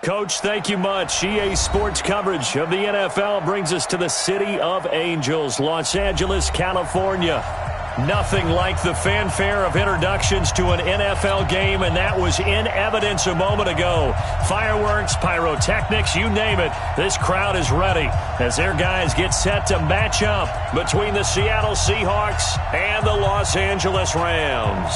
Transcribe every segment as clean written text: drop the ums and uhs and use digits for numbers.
Coach, thank you much. EA Sports coverage of the NFL brings us to the City of Angels, Los Angeles, California. Nothing like the fanfare of introductions to an NFL game, and that was in evidence a moment ago. Fireworks, pyrotechnics, you name it. This crowd is ready as their guys get set to match up between the Seattle Seahawks and the Los Angeles Rams.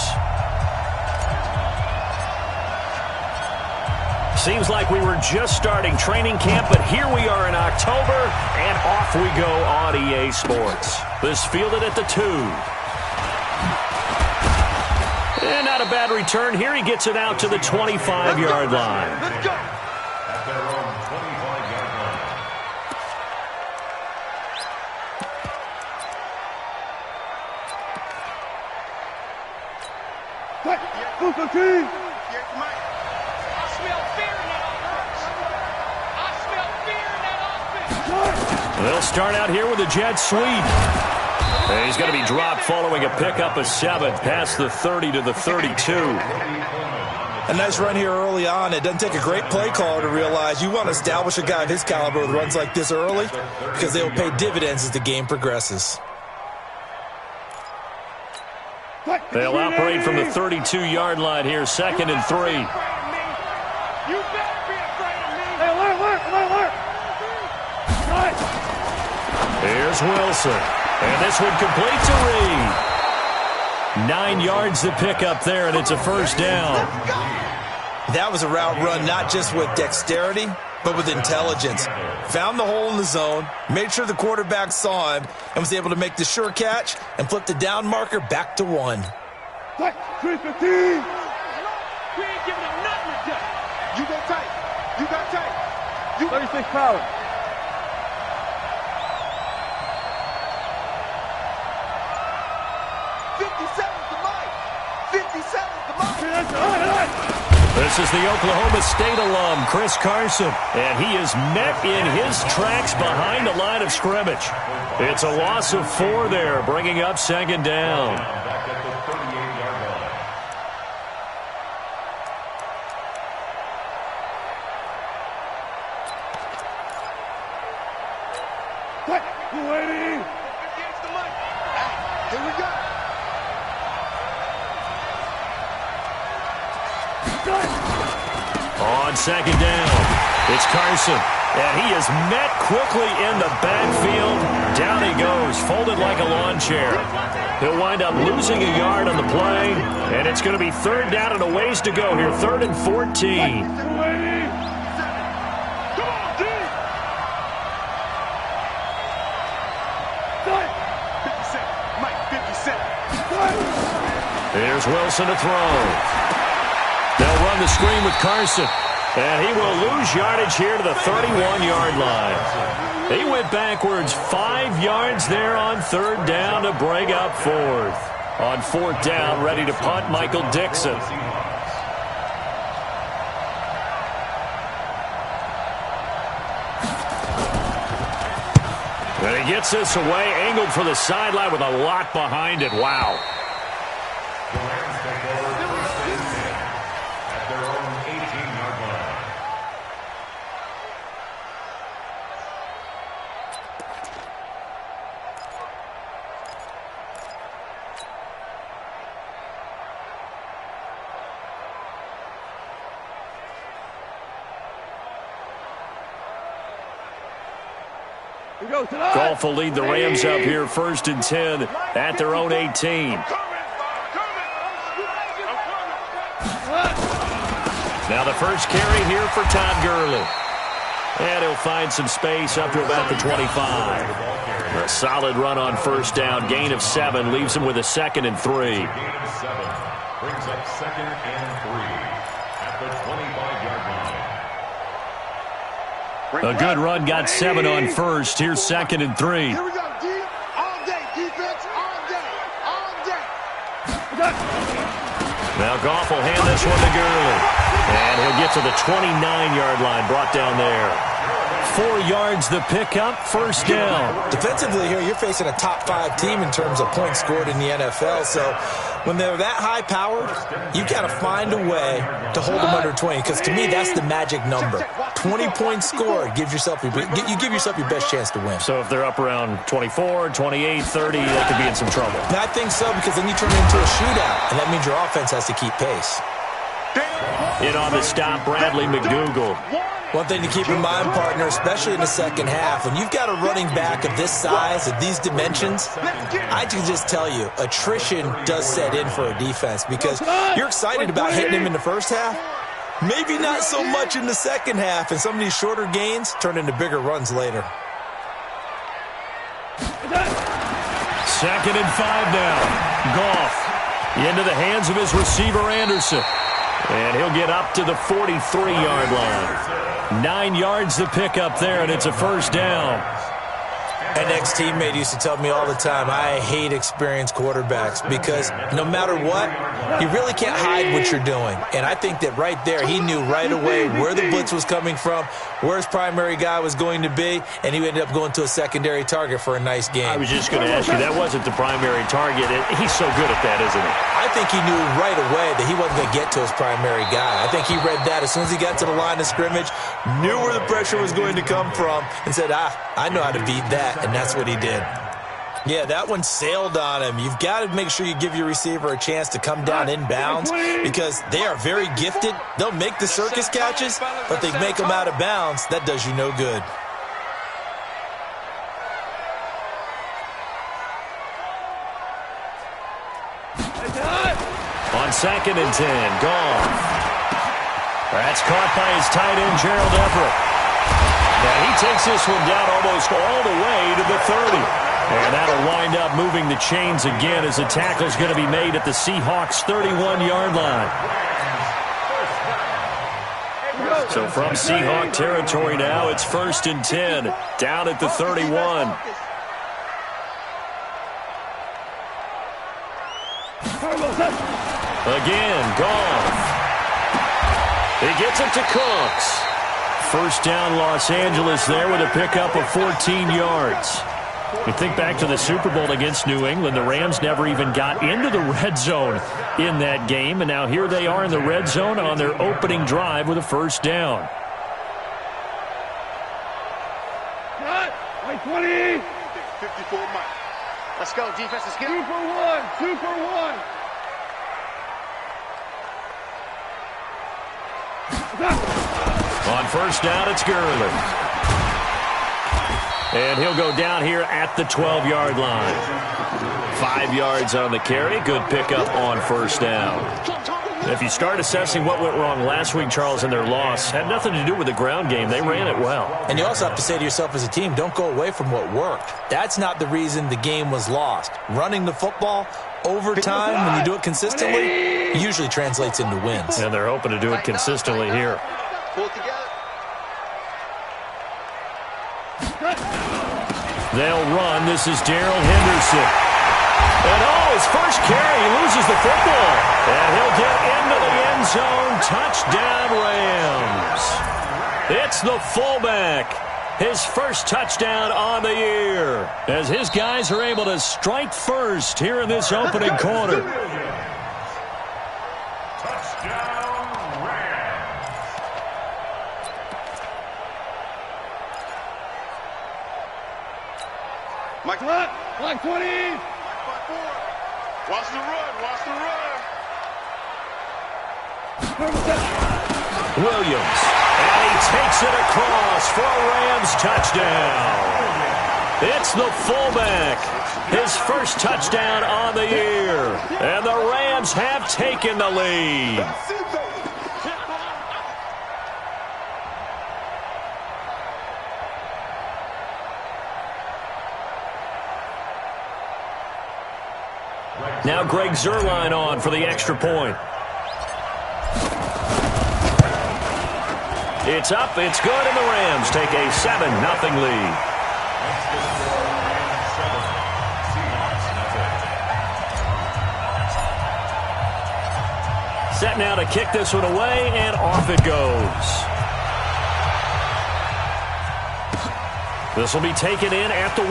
Seems like we were just starting training camp, but here we are in October, and off we go on EA Sports. This fielded at the 2. And not a bad return. Here he gets it out to the 25-yard line. Let's go. At their own 25-yard line. They'll start out here with a jet sweep. And he's going to be dropped following a pickup of 7 past the 30 to the 32. A nice run here early on. It doesn't take a great play caller to realize you want to establish a guy of his caliber with runs like this early because they will pay dividends as the game progresses. They'll operate from the 32-yard line here, 2nd and 3. You better be afraid of me. Hey, alert. Here's Wilson. And this one complete to Reed. 9 yards to pick up there, and it's a first down. That was a route run not just with dexterity, but with intelligence. Found the hole in the zone, made sure the quarterback saw him, and was able to make the sure catch and flip the down marker back to 1. 315. We ain't giving him nothing to do. You go tight. You got tight. 36 power. 57's the mic. 57's the mic. This is the Oklahoma State alum, Chris Carson, and he is met in his tracks behind the line of scrimmage. It's a loss of 4 there, bringing up 2nd down. Back at the 38-yard line. Waiting. 58's the mic. Here we go. On 2nd down, it's Carson, and he is met quickly in the backfield. Down he goes, folded like a lawn chair. He'll wind up losing a yard on the play, and it's going to be 3rd down and a ways to go here, 3rd and 14. Here's Wilson to throw. They'll run the screen with Carson, and he will lose yardage here to the 31-yard line. He went backwards 5 yards there on 3rd down to bring up 4th. On 4th down, ready to punt, Michael Dixon. And he gets this away, angled for the sideline with a lot behind it. Wow. The Rams take over 1st and 10 at their own 18-yard line. Goff will lead the Rams up here 1st and 10 at their own 18. Now the first carry here for Todd Gurley. And he'll find some space up to about the 25. A solid run on 1st down. Gain of 7 leaves him with a 2nd and 3. Gain of 7 brings up 2nd and 3 at the 25-yard line. A good run got 7 on 1st. Here's 2nd and 3. Here we go, D. All day, defense. All day. All day. Now Goff will hand this one to Gurley. And he'll get to the 29-yard line, brought down there. 4 yards the pickup, 1st down. Defensively here, you're facing a top 5 team in terms of points scored in the NFL, so when they're that high-powered, you got to find a way to hold them under 20, because to me, that's the magic number. 20 points scored, you give yourself your best chance to win. So if they're up around 24, 28, 30, they could be in some trouble. And I think so, because then you turn it into a shootout, and that means your offense has to keep pace. In on the stop, Bradley McDougal. One thing to keep in mind, partner, especially in the second half, when you've got a running back of this size, of these dimensions, I can just tell you, attrition does set in for a defense, because you're excited about hitting him in the first half. Maybe not so much in the second half, and some of these shorter gains turn into bigger runs later. 2nd and 5 now. Goff into the hands of his receiver, Anderson. And he'll get up to the 43-yard line. 9 yards to pick up there, and it's a first down. An ex-teammate used to tell me all the time, I hate experienced quarterbacks, because no matter what, you really can't hide what you're doing. And I think that right there, he knew right away where the blitz was coming from, where his primary guy was going to be, and he ended up going to a secondary target for a nice game. I was just going to ask you, that wasn't the primary target. He's so good at that, isn't he? I think he knew right away that he wasn't going to get to his primary guy. I think he read that as soon as he got to the line of scrimmage, knew where the pressure was going to come from, and said, I know how to beat that. And that's what he did. Yeah, that one sailed on him. You've got to make sure you give your receiver a chance to come down inbounds, because they are very gifted. They'll make the circus catches, but they make them out of bounds. That does you no good. On 2nd and 10, Goff. That's caught by his tight end, Gerald Everett. Now he takes this one down almost all the way to the 30. And that'll wind up moving the chains again, as the tackle's going to be made at the Seahawks' 31-yard line. So from Seahawk territory now, it's 1st and 10, down at the 31. Again, Goff. He gets it to Cooks. First down, Los Angeles there with a pickup of 14 yards. You think back to the Super Bowl against New England, the Rams never even got into the red zone in that game, and now here they are in the red zone on their opening drive with a first down. 20. 54 Mike. Let's go, defense. Let's get 2 for 1. 2 for 1. On first down, it's Gurley. And he'll go down here at the 12-yard line. 5 yards on the carry. Good pickup on first down. If you start assessing what went wrong last week, Charles, in their loss, had nothing to do with the ground game. They ran it well. And you also have to say to yourself as a team, don't go away from what worked. That's not the reason the game was lost. Running the football over time, when you do it consistently, usually translates into wins. And they're hoping to do it consistently here. Pull it together. They'll run. This is Darrell Henderson. And his first carry, he loses the football. And he'll get into the end zone. Touchdown, Rams. It's the fullback. His first touchdown on the year, as his guys are able to strike first here in this opening quarter. Touchdown, Rams. Mike, Mike 20. Watch the run. Watch the run. Williams. And he takes it across for a Rams touchdown. It's the fullback. His first touchdown on the year. And the Rams have taken the lead. Now Greg Zuerlein on for the extra point. It's up, it's good, and the Rams take a 7-0 lead. Set now to kick this one away, and off it goes. This will be taken in at the 1.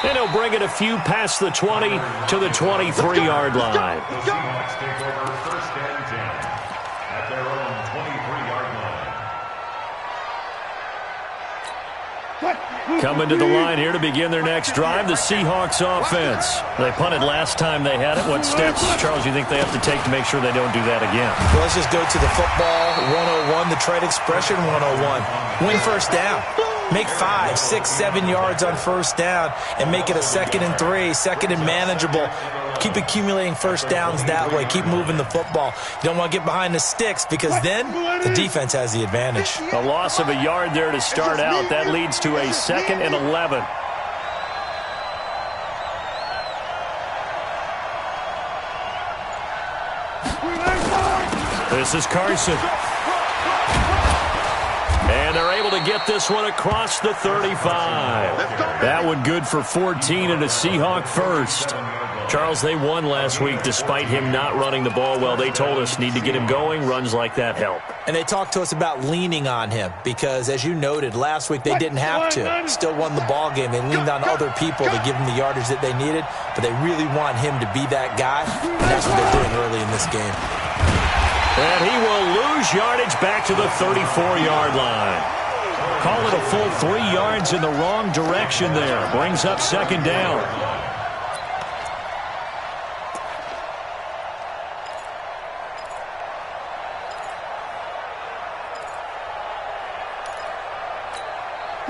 And he'll bring it a few past the 20 to the 23-yard line. The Seahawks take over first and 10 at their own 23-yard line. Coming to the line here to begin their next drive, the Seahawks offense. They punted last time they had it. What steps, Charles, you think they have to take to make sure they don't do that again? Well, let's just go to the football 101, the trade expression 101. Win first down. Make 5, 6, 7 yards on first down and make it a 2nd and 3, 2nd and manageable. Keep accumulating first downs that way. Keep moving the football. You don't want to get behind the sticks because then the defense has the advantage. A loss of a yard there to start out. That leads to a 2nd and 11. This is Carson. And they're able to get this one across the 35. That one good for 14 and a Seahawk first. Charles, they won last week despite him not running the ball well. They told us need to get him going. Runs like that help. And they talked to us about leaning on him because, as you noted, last week they didn't have to. Still won the ball game. They leaned on other people to give them the yardage that they needed, but they really want him to be that guy, and that's what they're doing early in this game. And he will lose yardage back to the 34-yard line. Call it a full 3 yards in the wrong direction there. Brings up 2nd down.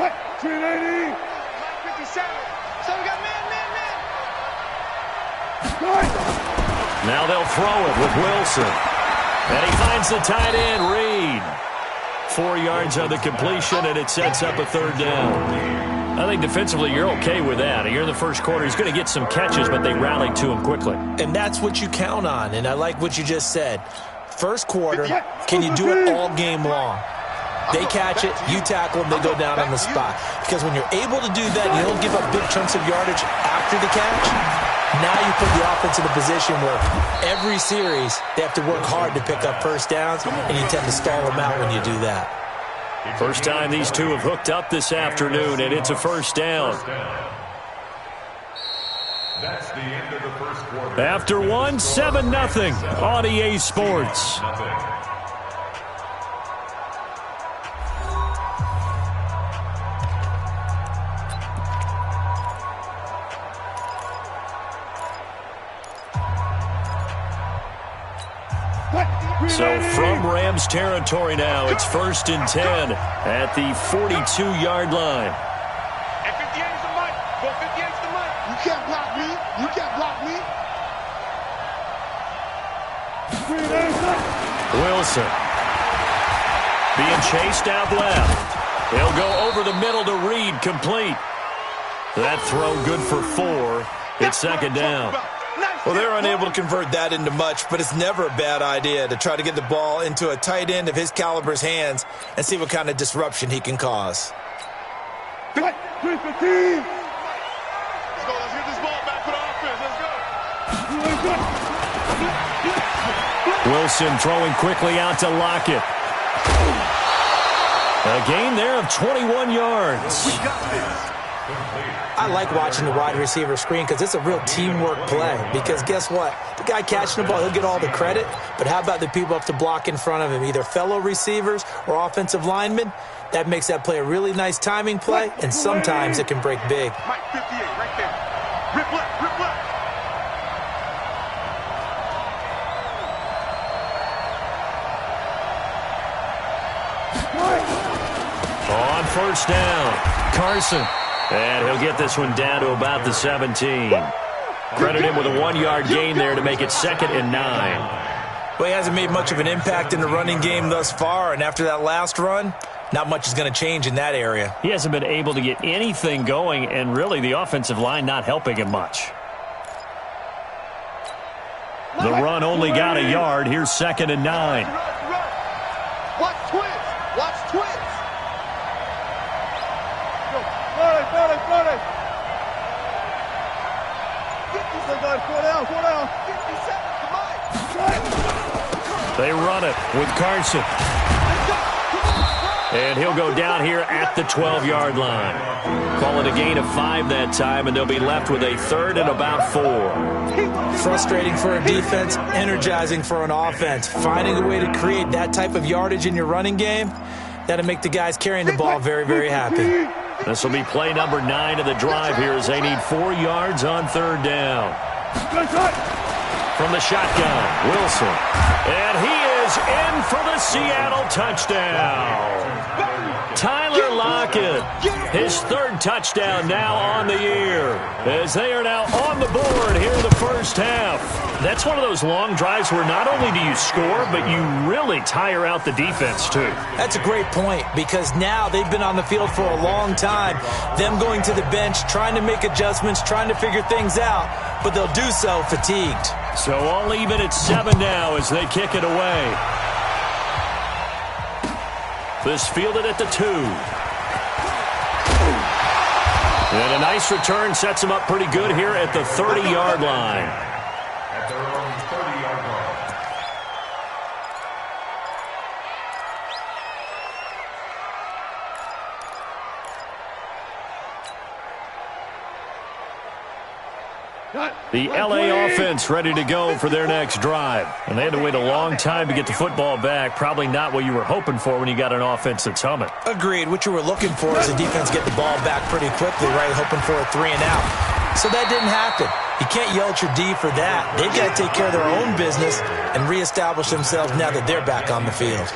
What? 380. 57. So we got man. Now they'll throw it with Wilson. And he finds the tight end, Reed. 4 yards on the completion, and it sets up a 3rd down. I think defensively you're okay with that. Here in the first quarter, he's going to get some catches, but they rallied to him quickly. And that's what you count on, and I like what you just said. First quarter, can you do it all game long? They catch it, you tackle them, they go down on the spot. Because when you're able to do that, you don't give up big chunks of yardage after the catch. Now you put the offense in a position where every series they have to work hard to pick up first downs, and you tend to stall them out when you do that. First time these two have hooked up this afternoon, and it's a first down. That's the end of the first quarter. After 1, 7-0 on EA Sports. So from Rams territory now, it's 1st and 10 at the 42-yard line. And 58 is the mic. Go 58 is the mic. You can't block me. You can't block me. Wilson being chased out left. He'll go over the middle to Reed, complete. That throw good for 4. It's 2nd down. Well, they're unable to convert that into much, but it's never a bad idea to try to get the ball into a tight end of his caliber's hands and see what kind of disruption he can cause. 315. Let's go. Let's get this ball back for the offense. Let's go. Wilson throwing quickly out to Lockett. A gain there of 21 yards. We got this. I like watching the wide receiver screen because it's a real teamwork play. Because guess what? The guy catching the ball, he'll get all the credit. But how about the people up to block in front of him, either fellow receivers or offensive linemen? That makes that play a really nice timing play, and sometimes it can break big. Mike 58 right there. Rip left, rip left. On first down, Carson. And he'll get this one down to about the 17. Credit him with a 1-yard gain there to make it 2nd and 9. Well, he hasn't made much of an impact in the running game thus far, and after that last run, not much is going to change in that area. He hasn't been able to get anything going, and really the offensive line not helping him much. The run only got a yard. Here's 2nd and 9. Watch twins. Watch twins. They run it with Carson. And he'll go down here at the 12-yard line. Call it a gain of 5 that time, and they'll be left with a third and about 4. Frustrating for a defense, energizing for an offense. Finding a way to create that type of yardage in your running game, that'll make the guys carrying the ball very, very happy. This will be play number 9 of the drive here as they need 4 yards on third down. From the shotgun, Wilson. And he is in for the Seattle touchdown. Tyler Lockett, his 3rd touchdown now on the year, as they are now on the board here in the first half. That's one of those long drives where not only do you score, but you really tire out the defense too. That's a great point, because now they've been on the field for a long time. Them going to the bench, trying to make adjustments, trying to figure things out, but they'll do so fatigued. So all even at 7 now as they kick it away. This fielded at the 2. And a nice return sets him up pretty good here at the 30-yard line. At their own 30-yard line. The LA offense ready to go for their next drive. And they had to wait a long time to get the football back. Probably not what you were hoping for when you got an offense that's humming. Agreed. What you were looking for is the defense get the ball back pretty quickly, right? Hoping for a 3 and out. So that didn't happen. You can't yell at your D for that. They've got to take care of their own business and reestablish themselves now that they're back on the field.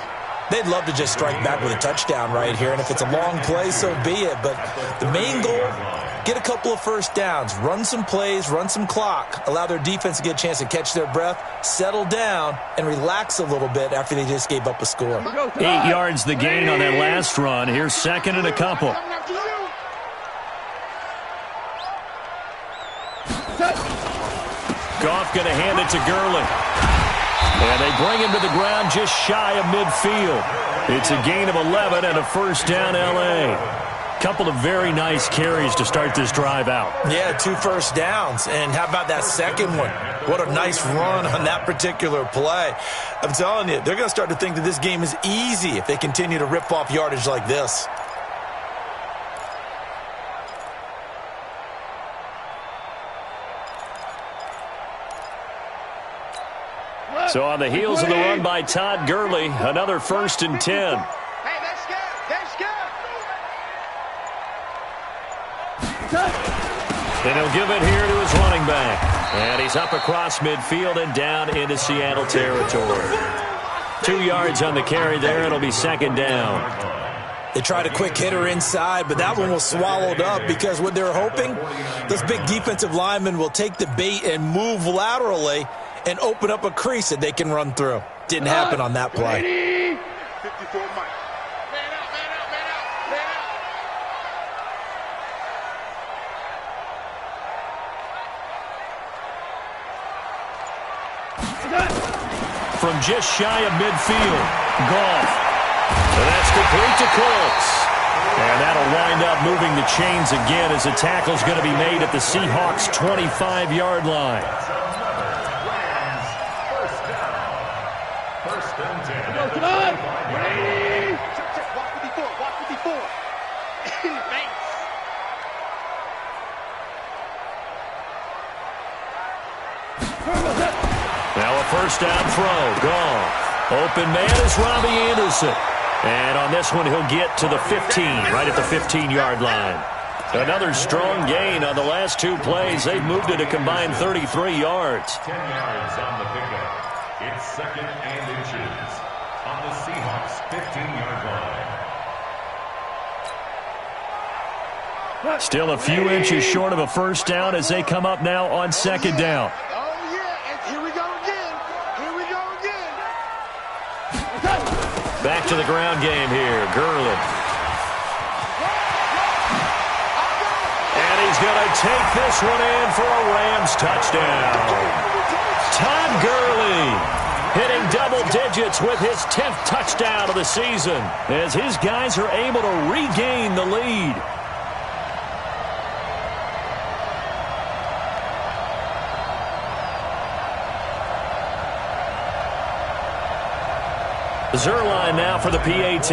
They'd love to just strike back with a touchdown right here, and if it's a long play, so be it. But the main goal, get a couple of first downs, run some plays, run some clock, allow their defense to get a chance to catch their breath, settle down, and relax a little bit after they just gave up a score. 8 yards the gain on that last run. Here's 2nd and a couple. Goff going to hand it to Gurley. And they bring him to the ground just shy of midfield. It's a gain of 11 and a first down L.A. Couple of very nice carries to start this drive out. Yeah, 2 first downs. And how about that second one? What a nice run on that particular play. I'm telling you, they're going to start to think that this game is easy if they continue to rip off yardage like this. So on the heels of the run by Todd Gurley, another 1st and 10. Hey, that's good. That's good. And he'll give it here to his running back. And he's up across midfield and down into Seattle territory. 2 yards on the carry there. It'll be 2nd down. They tried a quick hitter inside, but that one was swallowed up because what they're hoping, those big defensive linemen will take the bait and move laterally and open up a crease that they can run through. Didn't happen on that play. 54 Mike. Man out, man out, man out, man out. From just shy of midfield, Goff. And that's complete to Colts. And that'll wind up moving the chains again as the tackle's going to be made at the Seahawks' 25-yard line. Now a first down throw. Goff. Open man is Robbie Anderson. And on this one, he'll get to the 15, right at the 15-yard line. Another strong gain on the last 2 plays. They've moved it a combined 33 yards. 10 yards on the pickup. It's 2nd and inches on the Seahawks' 15-yard line. Still a few inches short of a first down as they come up now on 2nd down. Oh, yeah, and here we go again. Here we go again. Back to the ground game here. Gurley. And he's going to take this one in for a Rams touchdown. Todd Gurley hitting double digits with his 10th touchdown of the season as his guys are able to regain the lead. Zerline now for the PAT.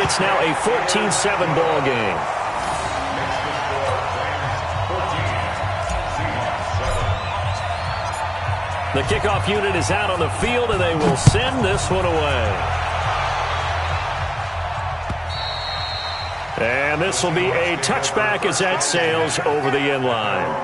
It's now a 14-7 ball game. The kickoff unit is out on the field, and they will send this one away. And this will be a touchback as that sails over the end line.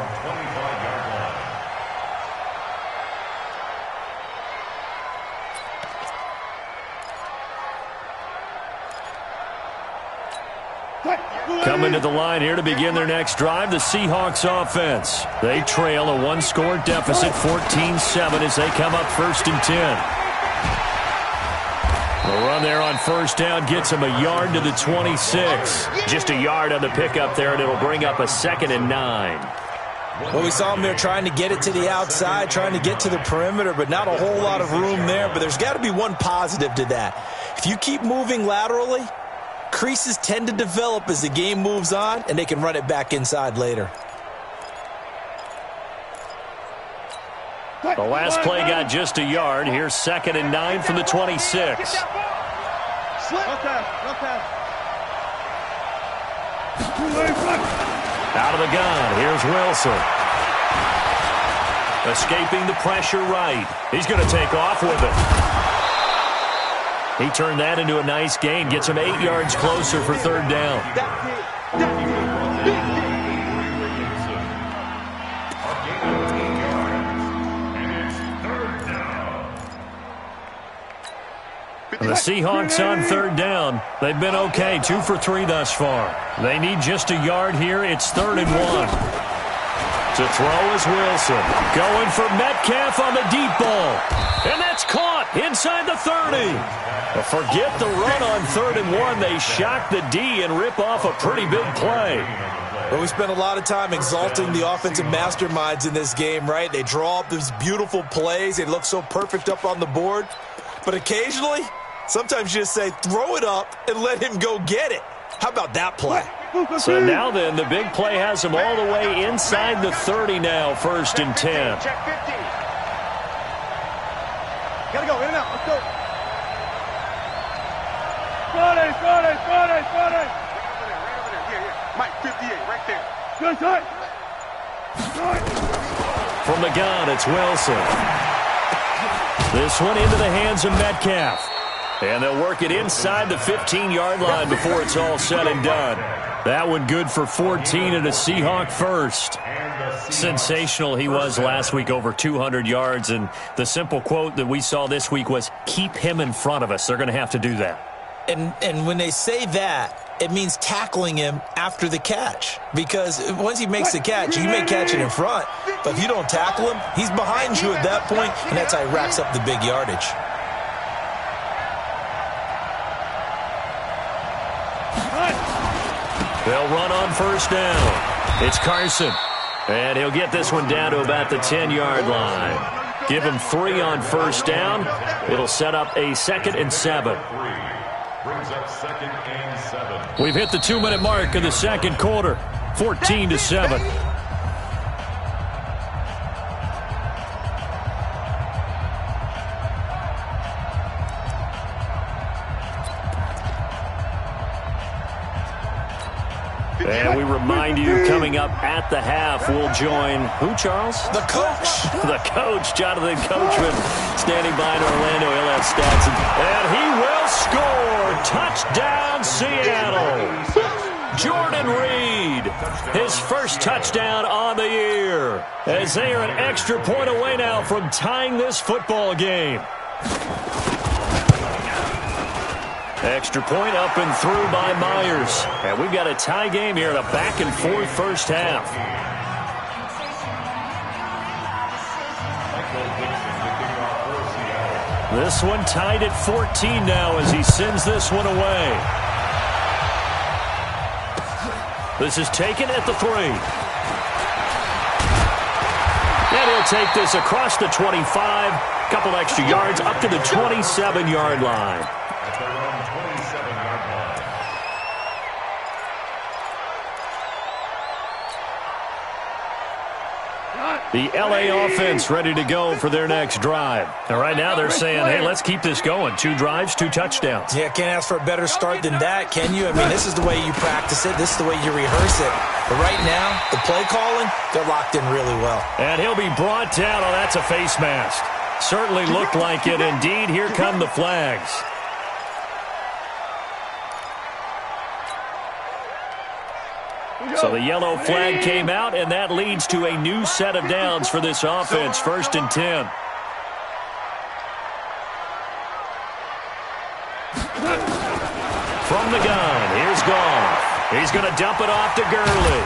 Coming to the line here to begin their next drive, the Seahawks offense. They trail a one-score deficit, 14-7, as they come up 1st and 10. The run there on first down gets them a yard to the 26. Just a yard on the pickup there, and it'll bring up a 2nd and 9. Well, we saw them there trying to get it to the outside, trying to get to the perimeter, but not a whole lot of room there. But there's got to be one positive to that. If you keep moving laterally, creases tend to develop as the game moves on, and they can run it back inside later. The last play got just a yard. Here's 2nd and 9 from the 26. Out of the gun, here's Wilson. Escaping the pressure right. He's going to take off with it. He turned that into a nice gain. Gets him 8 yards closer for 3rd down. The Seahawks on 3rd down. They've been okay, 2 for 3 thus far. They need just a yard here. It's 3rd and 1. To throw is Wilson. Going for Metcalf on the deep ball. And that's caught inside the 30. Forget the run on 3rd and 1. They shock the D and rip off a pretty big play. Well, we spent a lot of time exalting the offensive masterminds in this game, right? They draw up these beautiful plays. They look so perfect up on the board. But occasionally, sometimes you just say, throw it up and let him go get it. How about that play? So now then, the big play has him all the way inside the 30 now, 1st and 10. Check 50. Gotta go, in and out, let's go. Friday. Right over there. Yeah. Mike, 58, right there. Good side. From the gun, it's Wilson. This one into the hands of Metcalf. And they'll work it inside the 15-yard line before it's all said and done. That one good for 14 and a Seahawk first. Sensational he was last week, over 200 yards. And the simple quote that we saw this week was, keep him in front of us. They're going to have to do that. And when they say that, it means tackling him after the catch. Because once he makes the catch, you may catch it in front. But if you don't tackle him, he's behind you at that point, and that's how he racks up the big yardage. They'll run on first down. It's Carson. And he'll get this one down to about the 10-yard line. Give him 3 on first down. It'll set up a 2nd and 7. Brings up 2nd and 7. We've hit the 2-minute mark of the second quarter. 14-7. And we remind you, coming up at the half, we'll join who, Charles? The coach. The coach, Jonathan Coachman, standing by in Orlando. He'll have stats. And he will score. Touchdown, Seattle. Jordan Reed, his first touchdown on the year, as they are an extra point away now from tying this football game. Extra point up and through by Myers. And we've got a tie game here in a back-and-forth first half. This one tied at 14 now as he sends this one away. This is taken at the 3. And he'll take this across the 25. Couple extra yards up to the 27-yard line. The LA offense ready to go for their next drive. And right now they're saying, hey, let's keep this going. 2 drives, 2 touchdowns. Yeah, can't ask for a better start than that, can you? I mean, this is the way you practice it. This is the way you rehearse it. But right now, the play calling, they're locked in really well. And he'll be brought down. Oh, that's a face mask. Certainly looked like it. Indeed, here come the flags. So the yellow flag came out, and that leads to a new set of downs for this offense. 1st and 10. From the gun, here's Goff. He's going to dump it off to Gurley.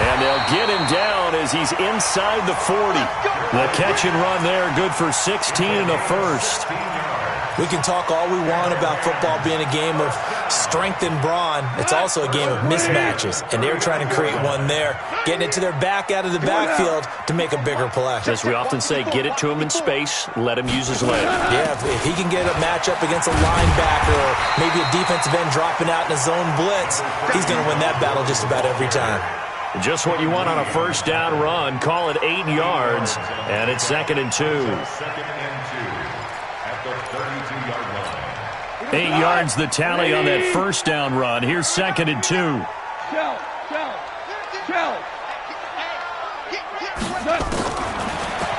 And they'll get him down as he's inside the 40. The catch and run there, good for 16 and a first. We can talk all we want about football being a game of strength and brawn. It's also a game of mismatches, and they're trying to create one there, getting it to their back out of the backfield to make a bigger play. As we often say, get it to him in space, let him use his leg. Yeah, if he can get a matchup against a linebacker or maybe a defensive end dropping out in a zone blitz, he's going to win that battle just about every time. Just what you want on a first down run. Call it 8 yards, and it's 2nd and 2. 8 yards the tally on that first down run. Here's 2nd and 2.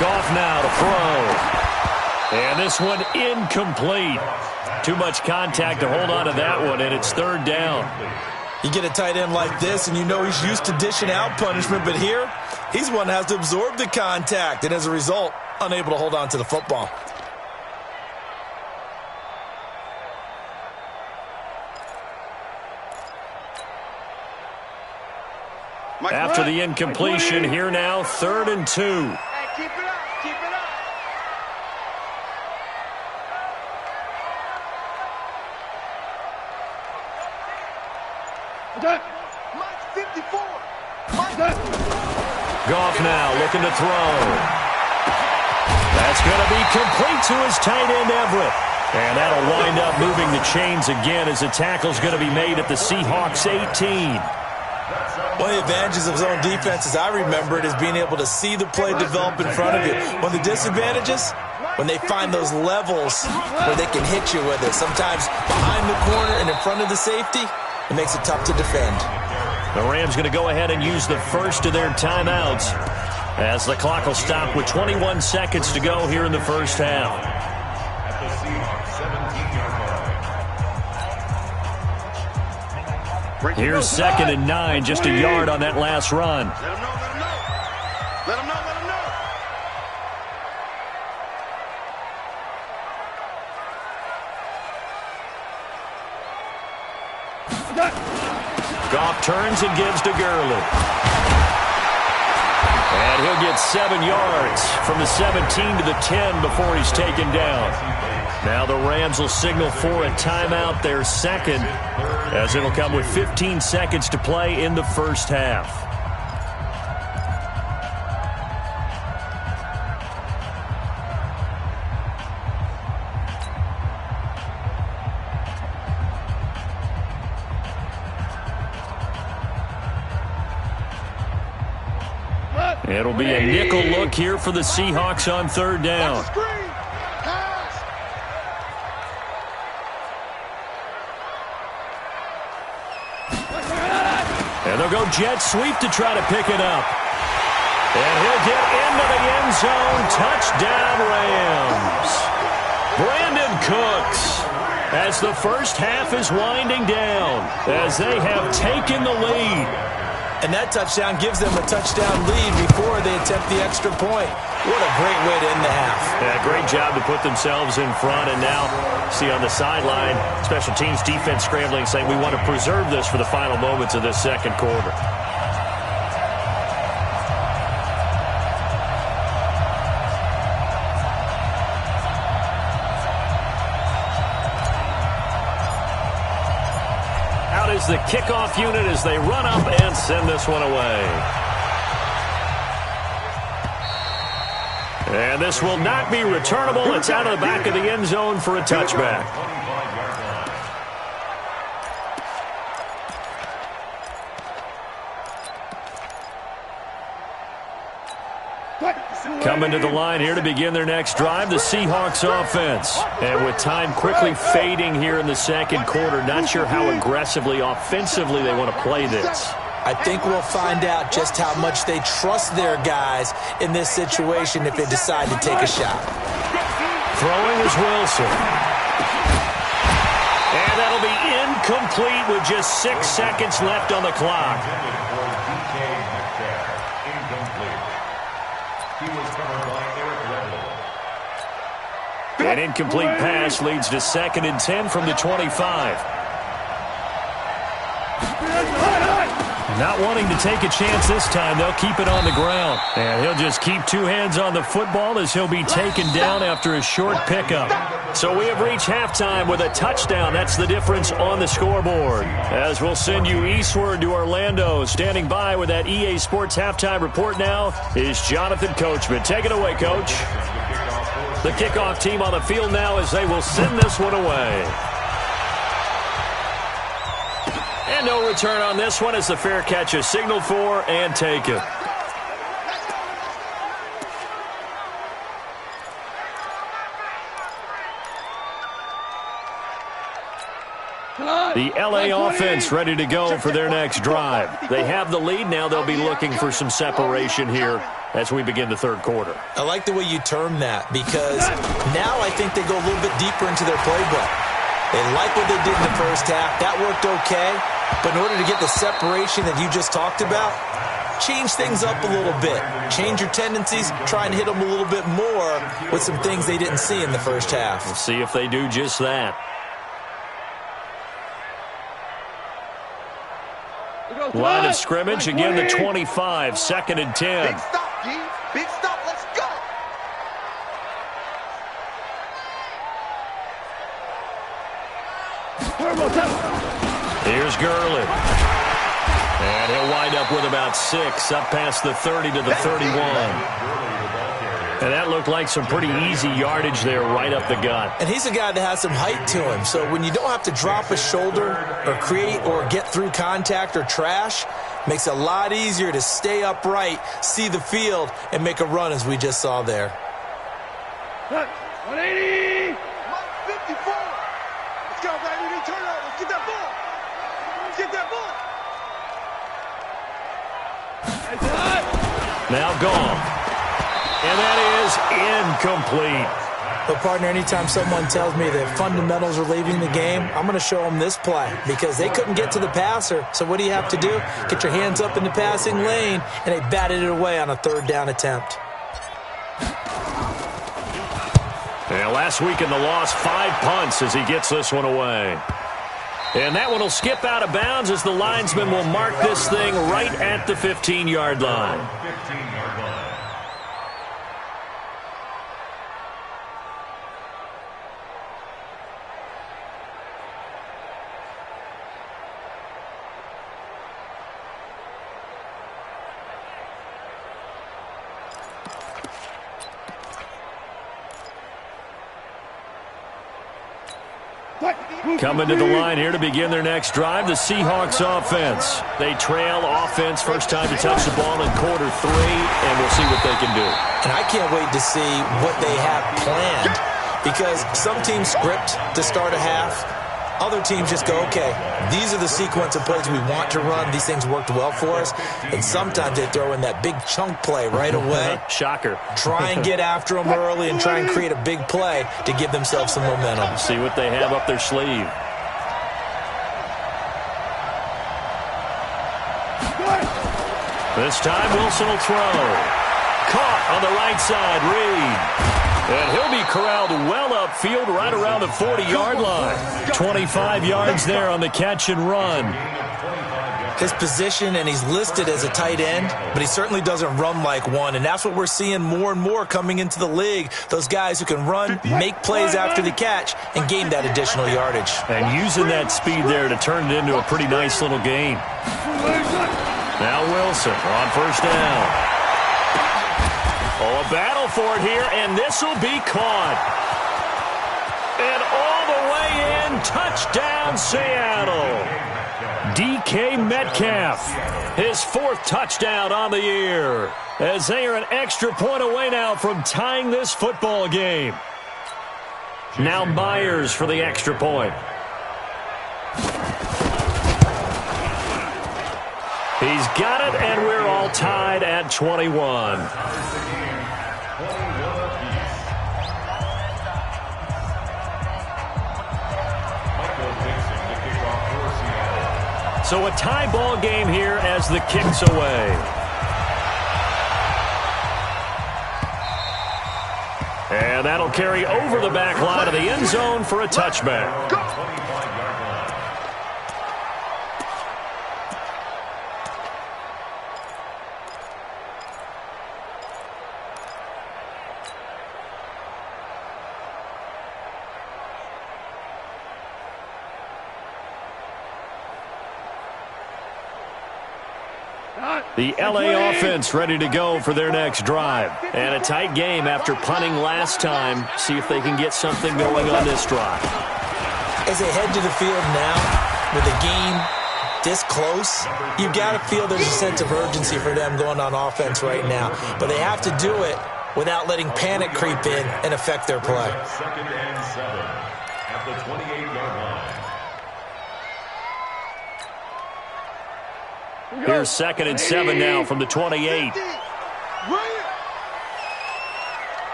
Goff now to throw. And this one incomplete. Too much contact to hold on to that one, and it's 3rd down. You get a tight end like this, and you know he's used to dishing out punishment, but here, he's one that has to absorb the contact, and as a result, unable to hold on to the football. After the incompletion, here now, 3rd and 2. Hey, keep it up, keep it up. Mike 54. Goff now looking to throw. That's going to be complete to his tight end, Everett. And that'll wind up moving the chains again as the tackle's going to be made at the Seahawks 18. One of the advantages of zone defense, as I remember it, is being able to see the play develop in front of you. One of the disadvantages, when they find those levels where they can hit you with it. Sometimes behind the corner and in front of the safety, it makes it tough to defend. The Rams going to go ahead and use the first of their timeouts as the clock will stop with 21 seconds to go here in the first half. At the Seahawks 17-yard line. Here's 2nd and 9, just a yard on that last run. Let him know, let him know. Let him know, let him know. Goff turns and gives to Gurley. And he'll get 7 yards from the 17 to the 10 before he's taken down. Now the Rams will signal for a timeout, their second, as it'll come with 15 seconds to play in the first half. It'll be a nickel look here for the Seahawks on 3rd down. And they'll go jet sweep to try to pick it up. And he'll get into the end zone. Touchdown, Rams. Brandon Cooks, as the first half is winding down, as they have taken the lead. And that touchdown gives them a touchdown lead before they attempt the extra point. What a great way to end the half. Yeah, great job to put themselves in front. And now, see on the sideline, special teams defense scrambling, saying we want to preserve this for the final moments of this second quarter. Out is the kickoff unit as they run up and send this one away. And this will not be returnable. It's out of the back of the end zone for a touchback. Coming to the line here to begin their next drive, the Seahawks offense. And with time quickly fading here in the second quarter, not sure how aggressively, offensively they want to play this. I think we'll find out just how much they trust their guys in this situation if they decide to take a shot. Throwing is Wilson. And that'll be incomplete with just 6 seconds left on the clock. An incomplete pass leads to 2nd and 10 from the 25. Not wanting to take a chance this time, they'll keep it on the ground. And he'll just keep 2 hands on the football as he'll be taken down after a short pickup. So we have reached halftime with a touchdown. That's the difference on the scoreboard. As we'll send you eastward to Orlando. Standing by with that EA Sports halftime report now is Jonathan Coachman. Take it away, Coach. The kickoff team on the field now as they will send this one away. And no return on this one as the fair catch is signaled for and taken. The LA offense ready to go for their next drive. They have the lead. Now they'll be looking for some separation here as we begin the third quarter. I like the way you term that because now I think they go a little bit deeper into their playbook. They like what they did in the first half. That worked okay. But in order to get the separation that you just talked about, change things up a little bit. Change your tendencies. Try and hit them a little bit more with some things they didn't see in the first half. We'll see if they do just that. Line of scrimmage, again the 25, 2nd and 10. Big stop, D. Big stop. Let's go. Here's Gurley. And he'll wind up with about 6, up past the 30 to the 31. And that looked like some pretty easy yardage there right up the gut. And he's a guy that has some height to him. So when you don't have to drop a shoulder or create or get through contact or trash, makes it a lot easier to stay upright, see the field, and make a run as we just saw there. 180! 154. Let's go, baby. Turn it over. Let's get that ball. Let's get that ball. Now gone. And that is incomplete. But, partner, anytime someone tells me that fundamentals are leaving the game, I'm going to show them this play because they couldn't get to the passer. So what do you have to do? Get your hands up in the passing lane, and they batted it away on a 3rd down attempt. And last week in the loss, 5 punts as he gets this one away. And that one will skip out of bounds as the linesman will mark this thing right at the 15-yard line. 15-yard line. Coming to the line here to begin their next drive, the Seahawks offense. They trail offense, first time to touch the ball in quarter 3, and we'll see what they can do. And I can't wait to see what they have planned because some teams script to start a half. Other teams just go, okay, these are the sequence of plays we want to run. These things worked well for us. And sometimes they throw in that big chunk play right away. Shocker. Try and get after them early and try and create a big play to give themselves some momentum. See what they have up their sleeve. This time Wilson will throw. Caught on the right side, Reed. And he'll be corralled well upfield right around the 40-yard line. 25 yards there on the catch and run. His position, and he's listed as a tight end, but he certainly doesn't run like one, and that's what we're seeing more and more coming into the league. Those guys who can run, make plays after the catch, and gain that additional yardage. And using that speed there to turn it into a pretty nice little gain. Now Wilson on first down. Oh, a battle for it here, and this will be caught. And all the way in, touchdown Seattle. DK Metcalf, his 4th touchdown on the year, as they are an extra point away now from tying this football game. Now Myers for the extra point. He's got it, and we're all tied at 21. So a tie ball game here as the kick's away. And that'll carry over the back line of the end zone for a touchback. The LA offense ready to go for their next drive. And a tight game after punting last time. See if they can get something going on this drive. As they head to the field now, with the game this close, you've got to feel there's a sense of urgency for them going on offense right now. But they have to do it without letting panic creep in and affect their play. 2nd and 7 at the 28-yard line. Here's 2nd and 7 now from the 28.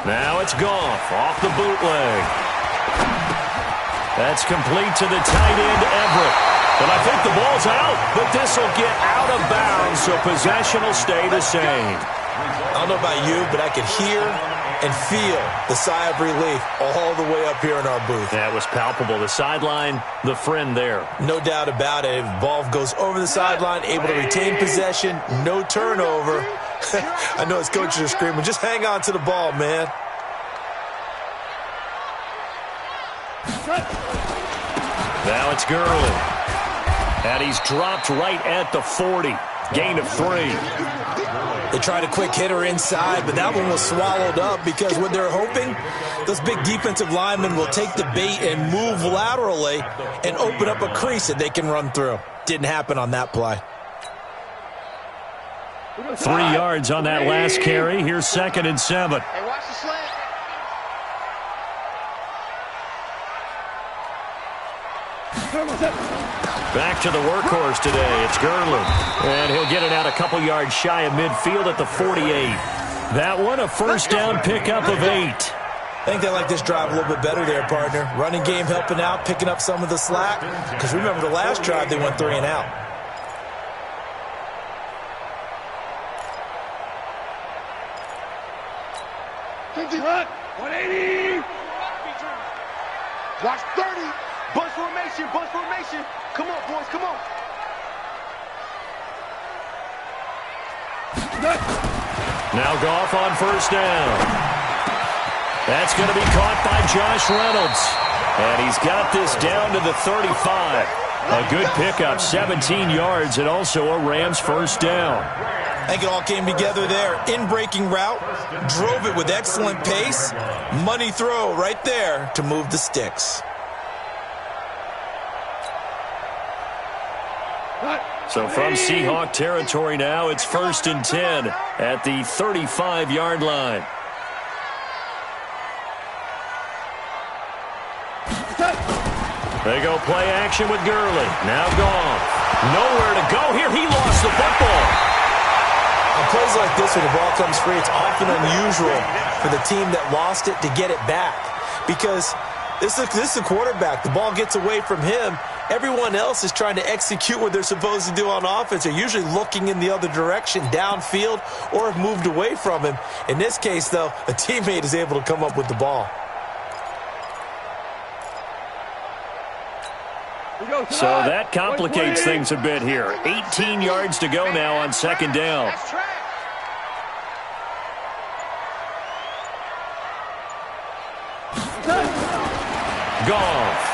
Now it's Goff off the bootleg. That's complete to the tight end, Everett. But I think the ball's out, but this will get out of bounds, so possession will stay the same. I don't know about you, but I could hear and feel the sigh of relief all the way up here in our booth. That was palpable. The sideline, the friend there. No doubt about it. If the ball goes over the sideline, able to retain possession, no turnover. I know his coaches are screaming, just hang on to the ball, man. Now it's Gurley. And he's dropped right at the 40. Gain of 3. They tried a quick hitter inside, but that one was swallowed up because what they're hoping, those big defensive linemen will take the bait and move laterally and open up a crease that they can run through. Didn't happen on that play. 3 yards on that last carry. Here's 2nd and 7. Hey, watch the slant. Back to the workhorse today. It's Gurley. And he'll get it out a couple yards shy of midfield at the 48. That one a first down pickup of 8. I think they like this drive a little bit better there, partner. Running game helping out, picking up some of the slack. Because remember the last drive, they went 3 and out. Run. 180. Watch 30. Bunch formation, bunch formation. Come on, boys, come on. Now Goff on first down. That's going to be caught by Josh Reynolds. And he's got this down to the 35. A good pickup, 17 yards, and also a Rams first down. I think it all came together there. In-breaking route, drove it with excellent pace. Money throw right there to move the sticks. So from Seahawk territory now, it's 1st and 10 at the 35-yard line. They go play action with Gurley. Now Goff. Nowhere to go here. He lost the football. On plays like this where the ball comes free, it's often unusual for the team that lost it to get it back. Because this is the quarterback. The ball gets away from him. Everyone else is trying to execute what they're supposed to do on offense. They're usually looking in the other direction, downfield, or have moved away from him. In this case, though, a teammate is able to come up with the ball. So that complicates things a bit here. 18 yards to go now on 2nd down. Goff.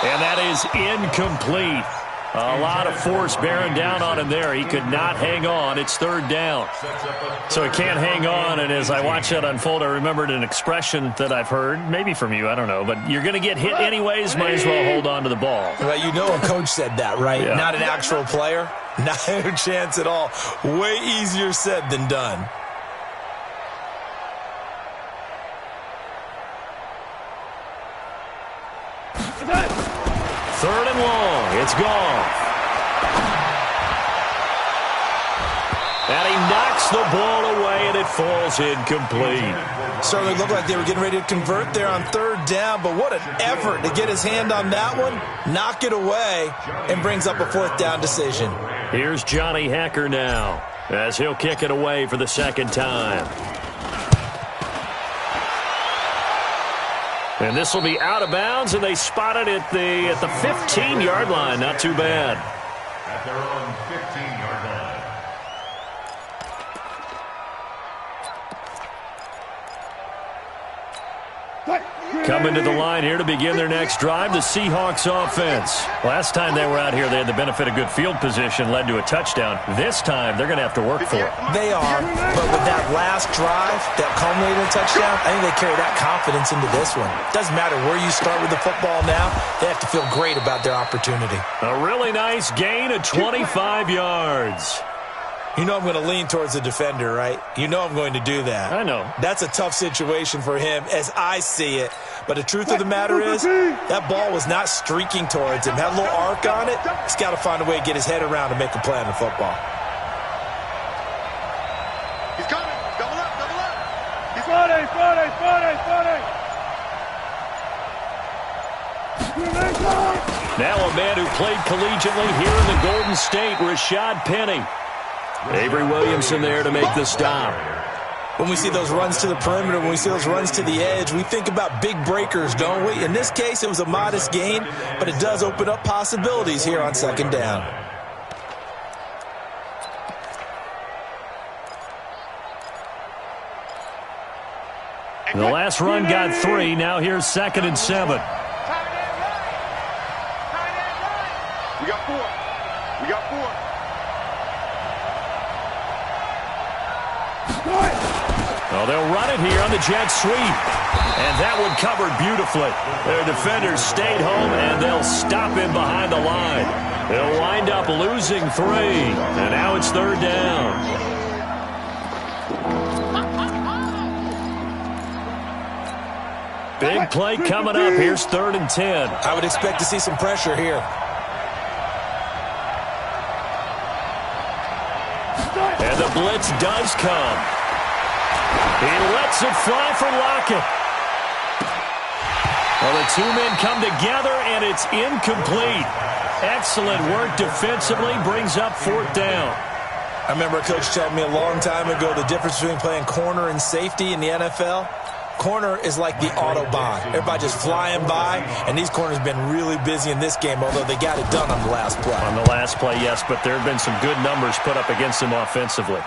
And that is incomplete. A lot of force bearing down on him there. He could not hang on. It's third down. So he can't hang on, and as I watch that unfold, I remembered an expression that I've heard, maybe from you, I don't know, but you're going to get hit anyways, might as well hold on to the ball. Well, you know a coach said that, right? Yeah. Not an actual player. Not a chance at all. Way easier said than done. Third and long. It's gone. And he knocks the ball away, and it falls incomplete. Certainly looked like they were getting ready to convert there on third down, but what an effort to get his hand on that one, knock it away, and brings up a fourth down decision. Here's Johnny Hecker now, as he'll kick it away for the second time. And this will be out of bounds, and they spot it at the 15-yard line. Not too bad. At their own 15-yard line. Coming to the line here to begin their next drive, the Seahawks offense. Last time they were out here, they had the benefit of good field position, led to a touchdown. This time, they're going to have to work for it. They are, but with that last drive that culminated in a touchdown, I think they carry that confidence into this one. Doesn't matter where you start with the football now, they have to feel great about their opportunity. A really nice gain of 25 yards. You know I'm going to lean towards the defender, right? You know I'm going to do that. I know. That's a tough situation for him as I see it. But the truth of the matter is, that ball was not streaking towards him. Had a little arc on it. He's got to find a way to get his head around and make a play on the football. He's coming. Double up, double up. He's 40. Now a man who played collegiately here in the Golden State, Rashad Penny. Avery Williamson there to make the stop. When we see those runs to the perimeter, when we see those runs to the edge, we think about big breakers, don't we? In this case, it was a modest gain, but it does open up possibilities here on second down. The last run got 3. Now here's 2nd and 7. We got 4. We got 4. Well, they'll run it here on the jet sweep. And that one covered beautifully. Their defenders stayed home, and they'll stop him behind the line. They'll wind up losing 3. And now it's third down. Big play coming up. Here's 3rd and 10. I would expect to see some pressure here. And the blitz does come. He lets it fly for Lockett. Well, the two men come together, and it's incomplete. Excellent work defensively, brings up 4th down. I remember a coach telling me a long time ago the difference between playing corner and safety in the NFL. Corner is like the Autobahn. Everybody just flying by, and these corners have been really busy in this game, although they got it done on the last play. On the last play, yes, but there have been some good numbers put up against them offensively.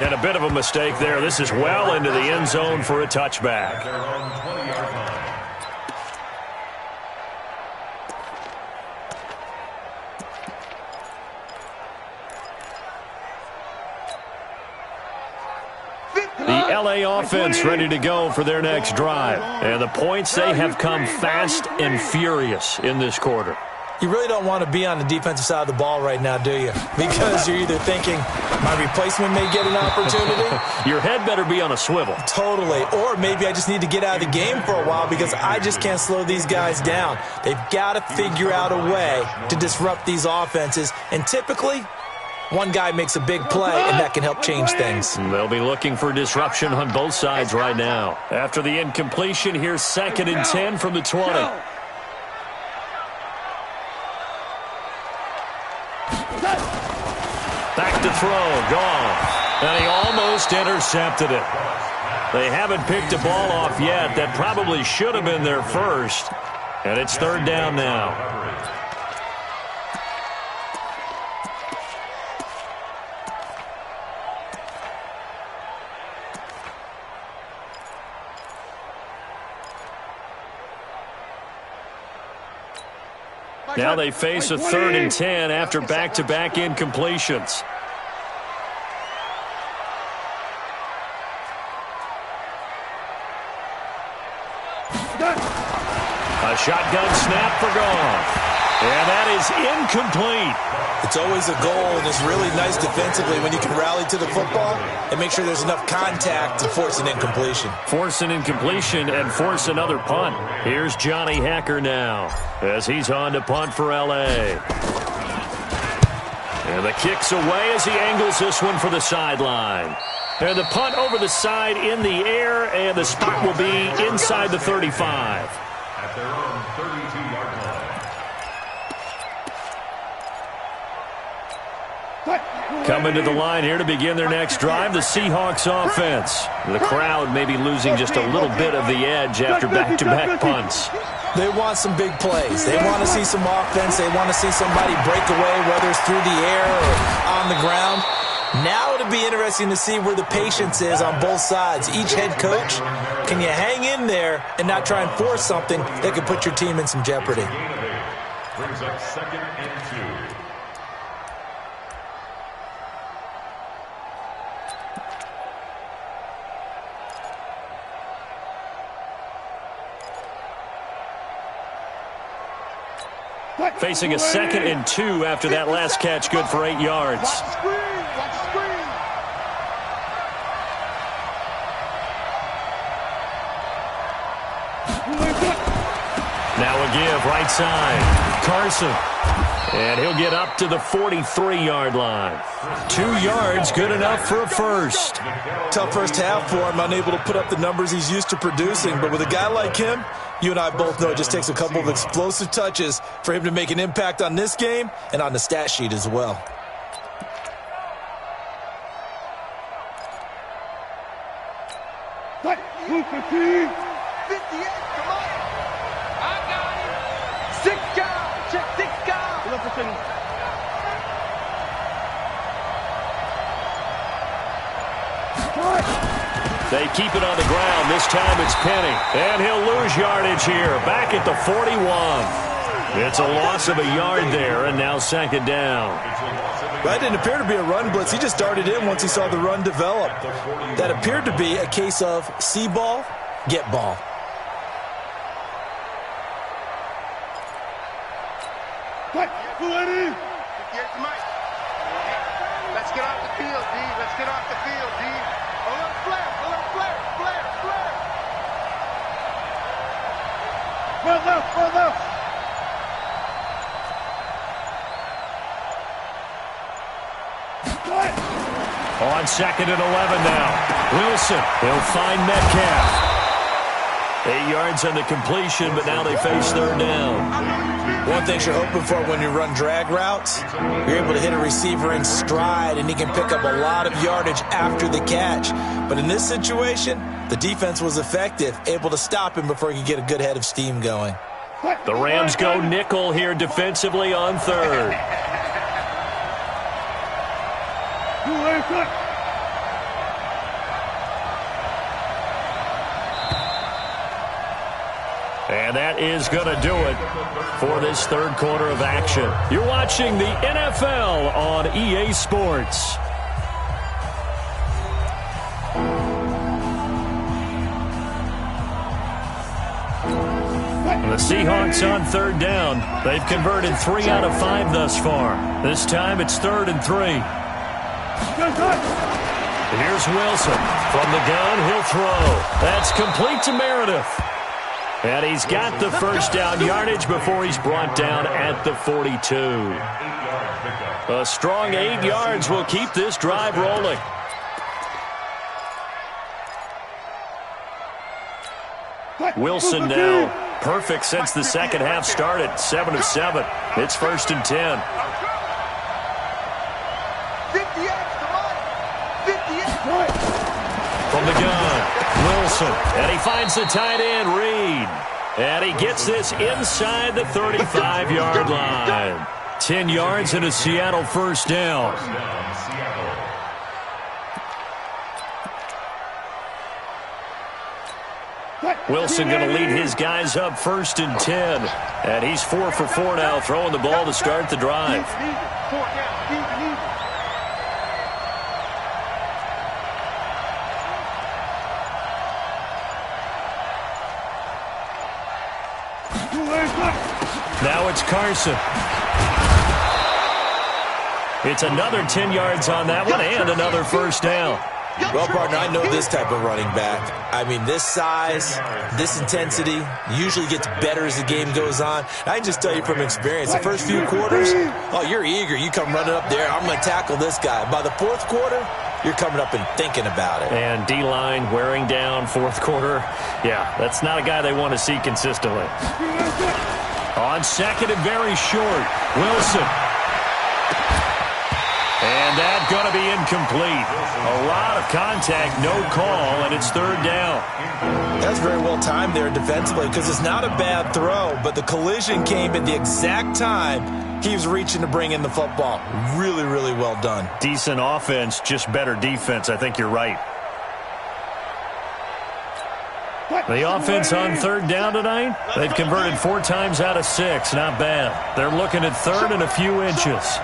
And a bit of a mistake there. This is well into the end zone for a touchback. Their own 20-yard line. The LA offense ready to go for their next drive. And the points, they have come fast and furious in this quarter. You really don't want to be on the defensive side of the ball right now, do you? Because you're either thinking, my replacement may get an opportunity. Your head better be on a swivel. Totally. Or maybe I just need to get out of the game for a while because I just can't slow these guys down. They've got to figure out a way to disrupt these offenses. And typically, one guy makes a big play, and that can help change things. They'll be looking for disruption on both sides right now. After the incompletion, here's 2nd and 10 from the 20. Back to throw, gone. And he almost intercepted it. They haven't picked a ball off yet. That probably should have been their first. And it's 3rd down now. Now they face a 3rd and 10 after back-to-back incompletions. A shotgun snap for Goff. And that is incomplete. It's always a goal, and it's really nice defensively when you can rally to the football and make sure there's enough contact to force an incompletion. Force an incompletion and force another punt. Here's Johnny Hacker now as he's on to punt for L.A. And the kick's away as he angles this one for the sideline. And the punt over the side in the air, and the spot will be inside the 35. At their own 32-yard line. Coming to the line here to begin their next drive, the Seahawks offense. The crowd may be losing just a little bit of the edge after back-to-back punts. They want some big plays. They want to see some offense. They want to see somebody break away, whether it's through the air or on the ground. Now it'll be interesting to see where the patience is on both sides. Each head coach, can you hang in there and not try and force something that could put your team in some jeopardy? Brings up 2nd and 2. Facing a 2nd and 2 after that last catch, good for 8 yards. Watch the screen. Watch the screen. Now a give, right side. Carson. And he'll get up to the 43-yard line. 2 yards, good enough for a first. Tough first half for him, unable to put up the numbers he's used to producing. But with a guy like him, you and I both know it just takes a couple of explosive touches for him to make an impact on this game and on the stat sheet as well. Blue 15. 58, come on. I got him. 6 guys. Check 6 guys. Blue 15. They keep it on the ground. This time it's Penny. And he'll lose yardage here. Back at the 41. It's a loss of a yard there, and now 2nd down. That didn't appear to be a run blitz. He just darted in once he saw the run develop. That appeared to be a case of see ball, get ball. Let's get off the field, D. Let's get off the field, D. A little flare, a little flare, flare, flare. Run left, run left. On 2nd and 11 now. Wilson, he'll find Metcalf. 8 yards on the completion, but now they face 3rd down. One thing you're hoping for when you run drag routes, you're able to hit a receiver in stride, and he can pick up a lot of yardage after the catch. But in this situation, the defense was effective, able to stop him before he could get a good head of steam going. The Rams go nickel here defensively on 3rd. And that is going to do it for this 3rd quarter of action. You're watching the NFL on EA Sports. The Seahawks on 3rd down. They've converted 3 out of 5 thus far. This time it's 3rd and 3. Here's Wilson. From the gun, he'll throw. That's complete to Meredith. And he's got the first down yardage before he's brought down at the 42. A strong 8 yards will keep this drive rolling. Wilson now perfect since the second half started. 7 of 7. It's 1st and 10. 58, come on. 58. From the gun, Wilson. And he finds the tight end, Reed. And he gets this inside the 35-yard line. 10 yards and a Seattle first down. Wilson going to lead his guys up 1st and 10. And he's 4 for 4 now, throwing the ball to start the drive. Now it's Carson. It's another 10 yards on that one and another first down. Well, partner, I know this type of running back. I mean, this size, this intensity usually gets better as the game goes on. I can just tell you from experience, the first few quarters, oh, you're eager. You come running up there, I'm going to tackle this guy. By the 4th quarter, you're coming up and thinking about it. And D-line wearing down 4th quarter. Yeah, that's not a guy they want to see consistently. On 2nd and very short, Wilson. And that's going to be incomplete. A lot of contact, no call, and it's 3rd down. That's very well timed there defensively because it's not a bad throw, but the collision came at the exact time he was reaching to bring in the football. Really, really well done. Decent offense, just better defense. I think you're right. The offense on 3rd down tonight, they've converted 4 times out of 6. Not bad. They're looking at 3rd and a few inches.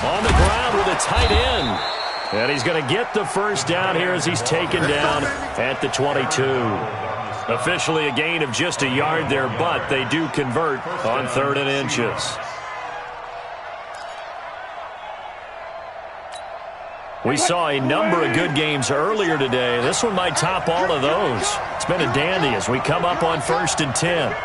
On the ground with a tight end. And he's going to get the first down here as he's taken down at the 22. Officially a gain of just a yard there, but they do convert on 3rd and inches. We saw a number of good games earlier today. This one might top all of those. It's been a dandy as we come up on 1st and 10.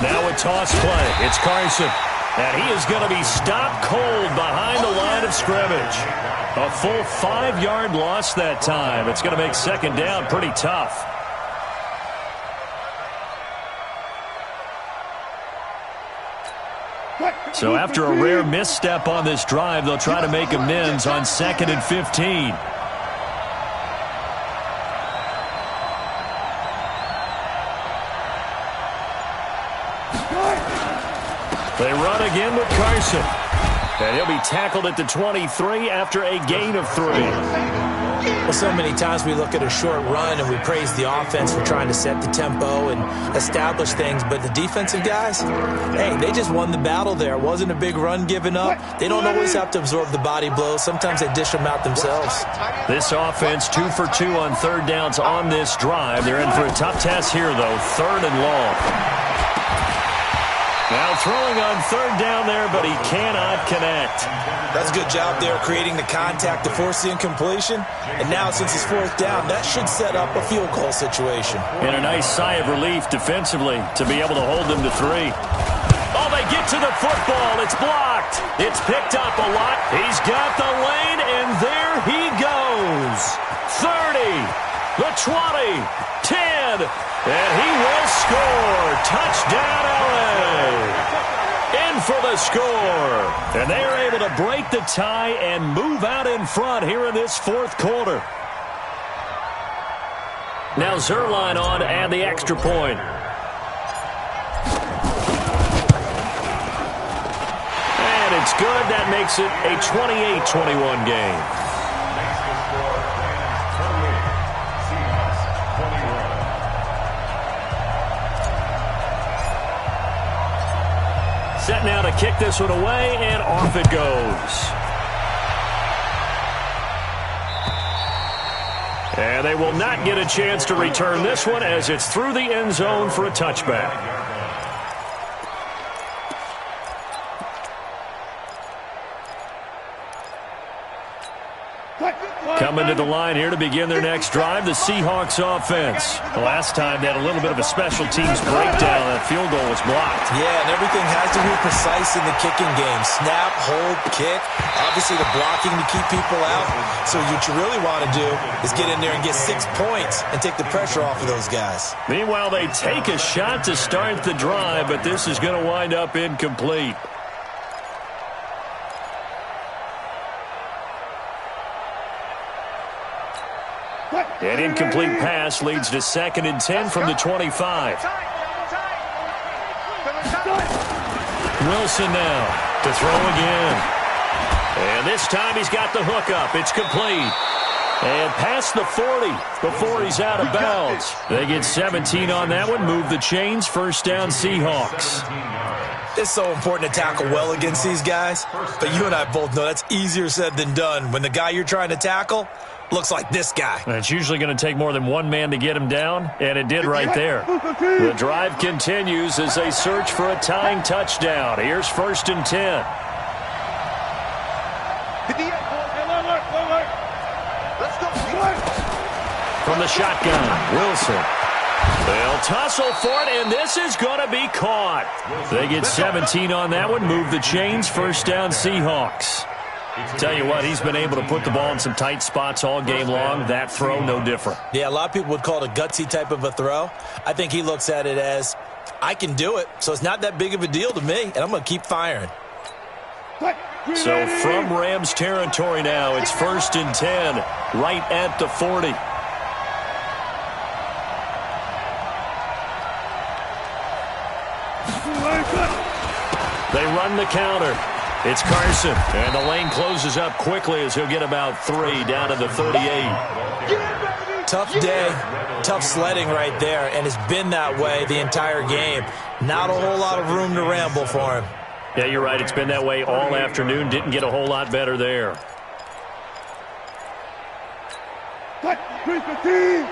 Now a toss play. It's Carson. And he is going to be stopped cold behind the line of scrimmage. A full 5-yard loss that time. It's going to make 2nd down pretty tough. So after a rare misstep on this drive, they'll try to make amends on 2nd and 15. They run again with Carson. And he'll be tackled at the 23 after a gain of 3. Well, so many times we look at a short run and we praise the offense for trying to set the tempo and establish things. But the defensive guys, hey, they just won the battle there. It wasn't a big run given up. They don't always have to absorb the body blows. Sometimes they dish them out themselves. This offense 2 for 2 on 3rd downs on this drive. They're in for a tough test here, though. 3rd and long. Now throwing on 3rd down there, but he cannot connect. That's a good job there creating the contact to force the incompletion. And now since it's 4th down, that should set up a field goal situation. And a nice sigh of relief defensively to be able to hold them to 3. Oh, they get to the football. It's blocked. It's picked up a lot. He's got the lane, and there he goes. 30, the 20, 10. And he will score. Touchdown, LA. In for the score. And they are able to break the tie and move out in front here in this 4th quarter. Now Zerline on to add the extra point. And it's good. That makes it a 28-21 game. Set now to kick this one away, and off it goes. And they will not get a chance to return this one as it's through the end zone for a touchback. Coming to the line here to begin their next drive, the Seahawks offense. The last time they had a little bit of a special teams breakdown. That field goal was blocked. Yeah, and everything has to be precise in the kicking game. Snap, hold, kick. Obviously the blocking to keep people out. So what you really want to do is get in there and get 6 points and take the pressure off of those guys. Meanwhile, they take a shot to start the drive, but this is going to wind up incomplete. An incomplete pass leads to 2nd and 10 from the 25. Wilson now to throw again. And this time he's got the hook up. It's complete. And past the 40 before he's out of bounds. They get 17 on that one. Move the chains. First down, Seahawks. It's so important to tackle well against these guys. But you and I both know that's easier said than done when the guy you're trying to tackle looks like this guy. And it's usually going to take more than one man to get him down, and it did right there. The drive continues as they search for a tying touchdown. Here's 1st and 10. From the shotgun, Wilson. They'll tussle for it, and this is going to be caught. They get 17 on that one. Move the chains. First down, Seahawks. Tell you what, he's been able to put the ball in some tight spots all game long. That throw, no different. Yeah, a lot of people would call it a gutsy type of a throw. I think he looks at it as, I can do it, so it's not that big of a deal to me, and I'm going to keep firing. So from Rams territory now, it's 1st and 10, right at the 40. They run the counter. It's Carson, and the lane closes up quickly as he'll get about 3 down to the 38. Tough day, tough sledding right there, and it's been that way the entire game. Not a whole lot of room to ramble for him. Yeah, you're right. It's been that way all afternoon. Didn't get a whole lot better there. Mike 58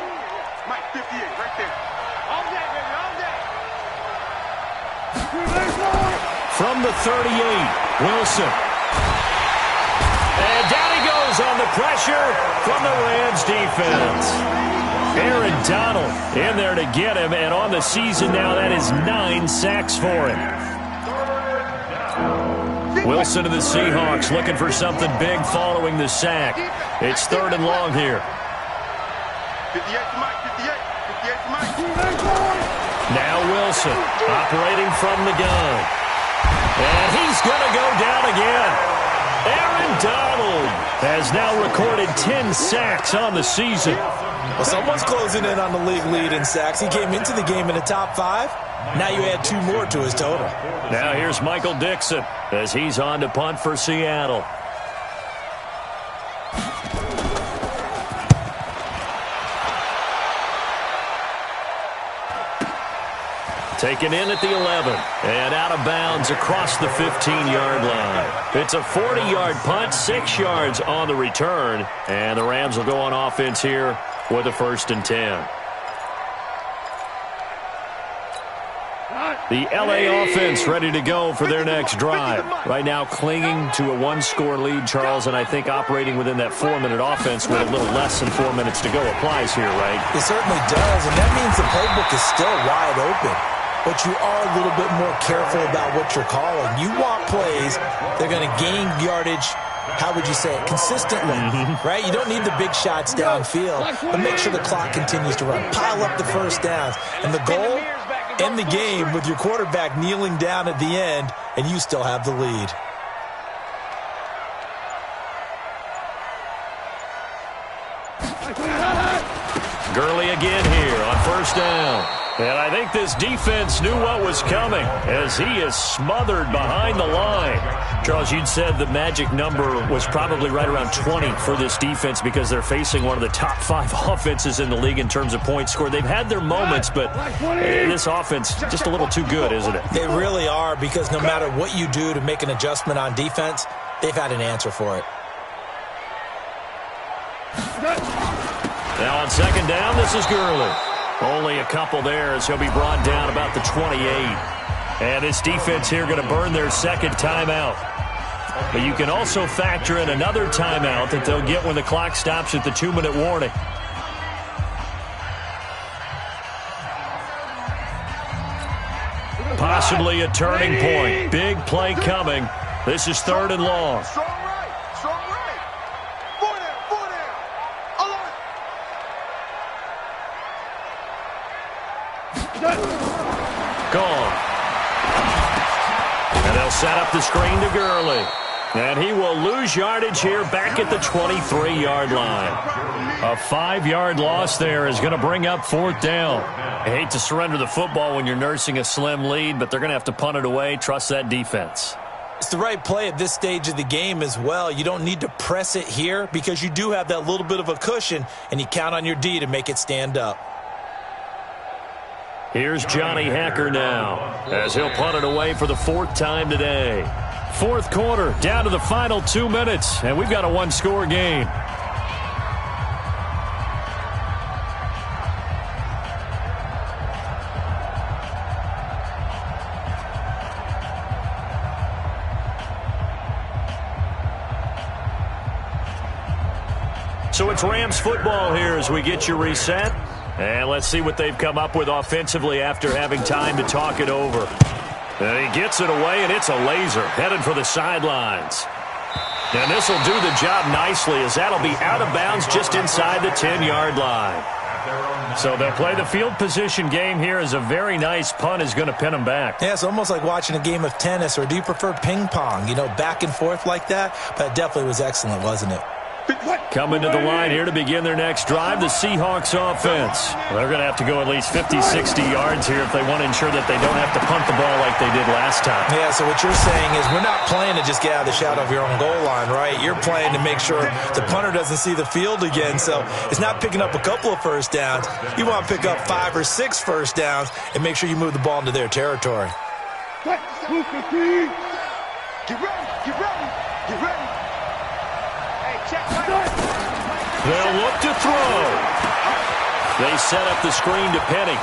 right there. All day, baby, all day. From the 38, Wilson. And down he goes on the pressure from the Rams defense. Aaron Donald in there to get him, and on the season now, that is 9 sacks for him. Wilson of the Seahawks looking for something big following the sack. It's 3rd and long here. 58 to Mike, 58 to Mike. Now Wilson operating from the gun. And he's going to go down again. Aaron Donald has now recorded 10 sacks on the season. Well, someone's closing in on the league lead in sacks. He came into the game in the top 5. Now you add 2 more to his total. Now here's Michael Dixon as he's on to punt for Seattle. Taken in at the 11 and out of bounds across the 15-yard line. It's a 40-yard punt, 6 yards on the return, and the Rams will go on offense here with a 1st and 10. The L.A. offense ready to go for their next drive. Right now clinging to a 1-score lead, Charles, and I think operating within that 4-minute offense with a little less than 4 minutes to go applies here, right? It certainly does, and that means the playbook is still wide open. But you are a little bit more careful about what you're calling. You want plays that are going to gain yardage, how would you say it, consistently, right? You don't need the big shots downfield, but make sure the clock continues to run. Pile up the first downs. And the goal, end the game with your quarterback kneeling down at the end, and you still have the lead. Gurley again here on 1st down. And I think this defense knew what was coming as he is smothered behind the line. Charles, you'd said the magic number was probably right around 20 for this defense because they're facing one of the top 5 offenses in the league in terms of points scored. They've had their moments, but this offense just a little too good, isn't it? They really are, because no matter what you do to make an adjustment on defense, they've had an answer for it. Now on 2nd down, this is Gurley. Only a couple there as he'll be brought down about the 28. And this defense here going to burn their 2nd timeout. But you can also factor in another timeout that they'll get when the clock stops at the 2-minute warning. Possibly a turning point. Big play coming. This is 3rd and long. Strong right, strong right. 4 down, 4 down. Gone. And they'll set up the screen to Gurley. And he will lose yardage here back at the 23-yard line. A 5-yard loss there is going to bring up 4th down. I hate to surrender the football when you're nursing a slim lead, but they're going to have to punt it away. Trust that defense. It's the right play at this stage of the game as well. You don't need to press it here because you do have that little bit of a cushion, and you count on your D to make it stand up. Here's Johnny Hacker now as he'll punt it away for the 4th time today. 4th quarter, down to the final 2 minutes, and we've got a 1-score game. So it's Rams football here as we get you reset. And let's see what they've come up with offensively after having time to talk it over. And he gets it away, and it's a laser headed for the sidelines. And this will do the job nicely as that'll be out of bounds just inside the 10-yard line. So they'll play the field position game here as a very nice punt is going to pin them back. Yeah, it's almost like watching a game of tennis, or do you prefer ping pong? You know, back and forth like that? But it definitely was excellent, wasn't it? Coming to the line here to begin their next drive, the Seahawks offense. They're going to have to go at least 50, 60 yards here if they want to ensure that they don't have to punt the ball like they did last time. Yeah, so what you're saying is we're not playing to just get out of the shadow of your own goal line, right? You're playing to make sure the punter doesn't see the field again. So it's not picking up a couple of first downs. You want to pick up 5 or 6 first downs and make sure you move the ball into their territory. Get ready, get ready, get ready. They'll look to throw. They set up the screen to Penny.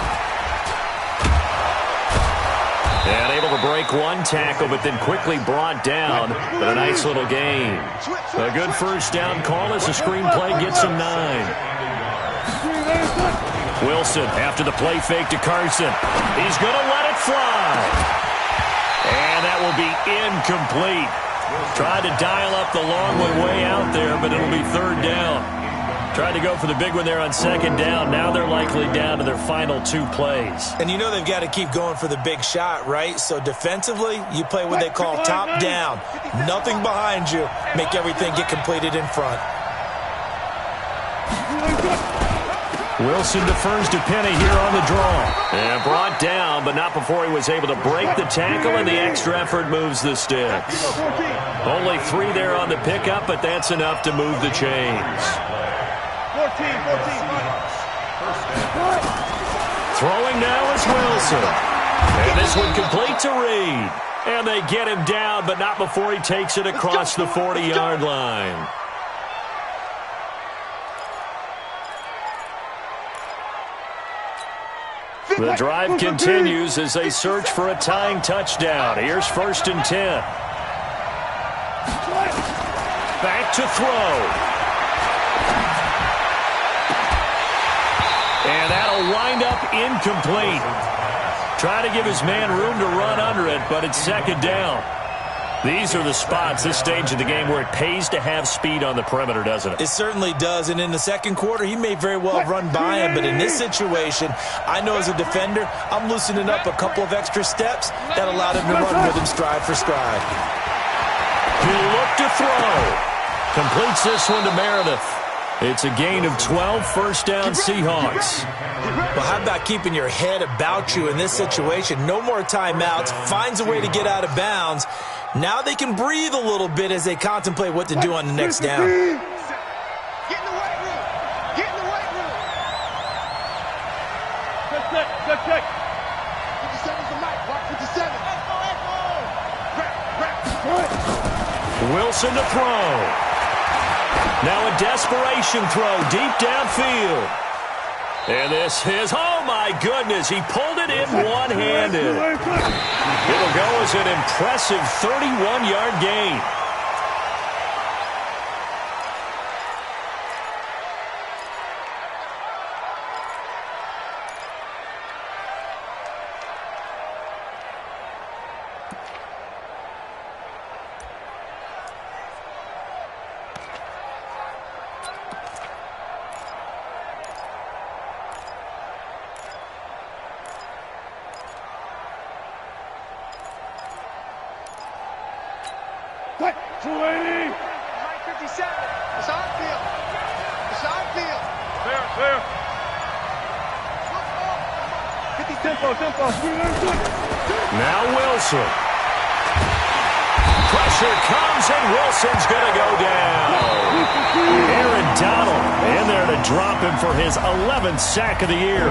And able to break one tackle, but then quickly brought down. But a nice little gain. A good first down call as the screenplay gets him 9. Wilson after the play fake to Carson. He's going to let it fly. And that will be incomplete. Tried to dial up the long one way out there, but it'll be 3rd down. Tried to go for the big one there on 2nd down. Now they're likely down to their final 2 plays. And you know they've got to keep going for the big shot, right? So defensively, you play what they call top down. Nothing behind you. Make everything get completed in front. Wilson defers to Penny here on the draw. And brought down, but not before he was able to break the tackle, and the extra effort moves the sticks. Only 3 there on the pickup, but that's enough to move the chains. 14. Throwing now is Wilson. And this one complete to Reed. And they get him down, but not before he takes it across the 40-yard line. The drive continues as they search for a tying touchdown. Here's 1st and 10. Back to throw. And that'll wind up incomplete. Trying to give his man room to run under it, but it's 2nd down. These are the spots, this stage of the game, where it pays to have speed on the perimeter, doesn't it? It certainly does, and in the 2nd quarter, he may very well run by him, but in this situation, I know as a defender, I'm loosening up a couple of extra steps that allowed him to run with him stride for stride. He'll look to throw. Completes this one to Meredith. It's a gain of 12, 1st down Seahawks. Well, how about keeping your head about you in this situation? No more timeouts. Finds a way to get out of bounds. Now they can breathe a little bit as they contemplate what to do on the next down. Get in the weight room. Get in the weight room. Good check. 57's the mic. Watch 57. Wilson to throw. Now a desperation throw deep downfield. And this is, oh my goodness, he pulled it in one-handed. It'll go as an impressive 31-yard gain. 280. Mike 57. It's on field. It's on field. Clear. 50 tempo. Now Wilson. Pressure comes, and Wilson's going to go down. Aaron Donald in there to drop him for his 11th sack of the year.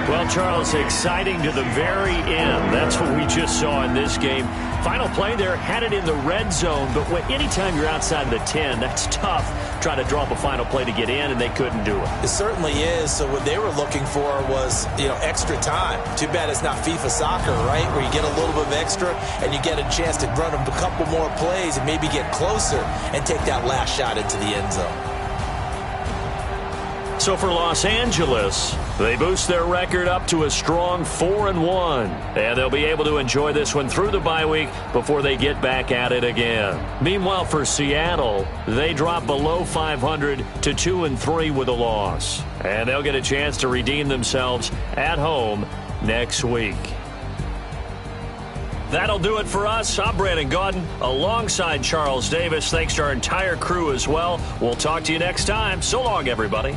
Well, Charles, exciting to the very end. That's what we just saw in this game. Final play there, had it in the red zone, but anytime you're outside of the 10, that's tough trying to draw up a final play to get in, and they couldn't do it. It certainly is. So what they were looking for was, extra time. Too bad it's not FIFA soccer, right, where you get a little bit of extra and you get a chance to run a couple more plays and maybe get closer and take that last shot into the end zone. So for Los Angeles, they boost their record up to a strong 4-1. And they'll be able to enjoy this one through the bye week before they get back at it again. Meanwhile, for Seattle, they drop below 500 to 2-3 with a loss. And they'll get a chance to redeem themselves at home next week. That'll do it for us. I'm Brandon Gaudin alongside Charles Davis. Thanks to our entire crew as well. We'll talk to you next time. So long, everybody.